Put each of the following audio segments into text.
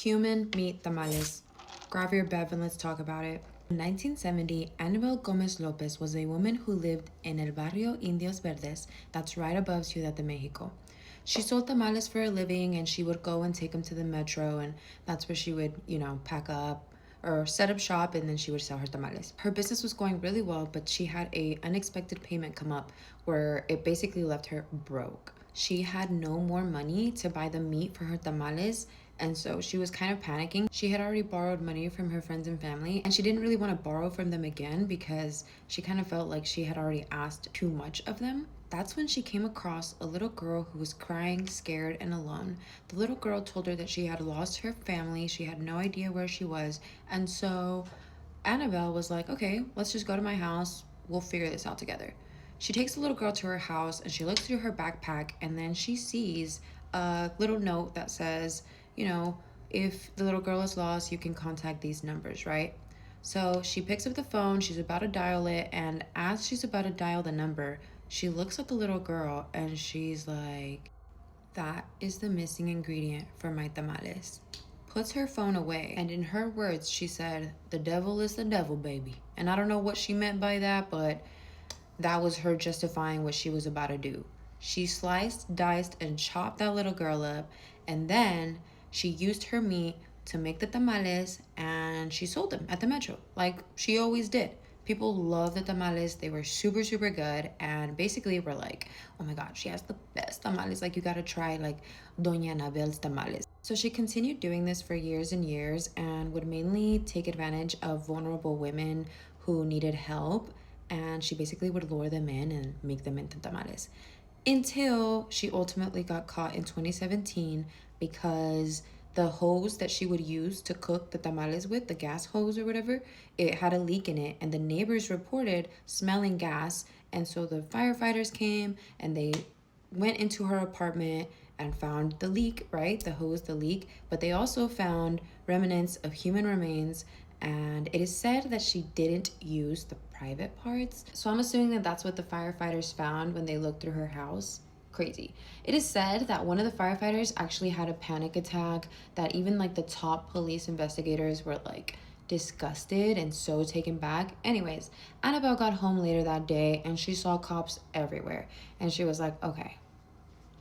Human meat tamales. Grab your bev and let's talk about it. In 1970, Annabel Gomez Lopez was a woman who lived in El Barrio Indios Verdes, that's right above Ciudad de Mexico. She sold tamales for a living and she would go and take them to the metro, and that's where she would, pack up or set up shop, and then she would sell her tamales. Her business was going really well, but she had a unexpected payment come up where it basically left her broke. She had no more money to buy the meat for her tamales, and so she was kind of panicking. She had already borrowed money from her friends and family, and she didn't really want to borrow from them again because she kind of felt like she had already asked too much of them. That's when she came across a little girl who was crying, scared, and alone. The little girl told her that she had lost her family, she had no idea where she was, and so Annabelle was like, okay, let's just go to my house, we'll figure this out together. She takes the little girl to her house and she looks through her backpack, and then she sees a little note that says, if the little girl is lost, you can contact these numbers, right? So she picks up the phone, she's about to dial it, and as she's about to dial the number, she looks at the little girl and she's like, that is the missing ingredient for my tamales. Puts her phone away, and in her words, she said, the devil is the devil, baby. And I don't know what she meant by that, but that was her justifying what she was about to do. She sliced, diced, and chopped that little girl up, and then she used her meat to make the tamales, and she sold them at the metro, like she always did. People love the tamales. They were super, super good, and basically were like, oh my god, she has the best tamales. Like, you gotta try, like, Doña Anabel's tamales. So she continued doing this for years and years and would mainly take advantage of vulnerable women who needed help, and she basically would lure them in and make them into tamales. Until she ultimately got caught in 2017 because the hose that she would use to cook the tamales with, the gas hose or whatever, it had a leak in it, and the neighbors reported smelling gas. And so the firefighters came and they went into her apartment and found the leak, right? The hose, the leak. But they also found remnants of human remains, and it is said that she didn't use the private parts. So I'm assuming that that's what the firefighters found when they looked through her house. Crazy. It is said that one of the firefighters actually had a panic attack, that even like the top police investigators were like disgusted and so taken back. Anyways, Annabelle got home later that day and she saw cops everywhere, and she was like, okay,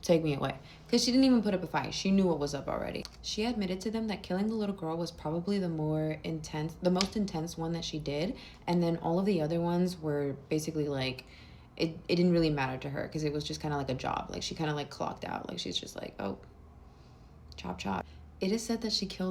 take me away. Because she didn't even put up a fight. She knew what was up already. She admitted to them that killing the little girl was probably the most intense one that she did. And then all of the other ones were basically like, it didn't really matter to her because it was just kind of like a job. Like, she kind of like clocked out. Like, she's just like, oh, chop, chop. It is said that she killed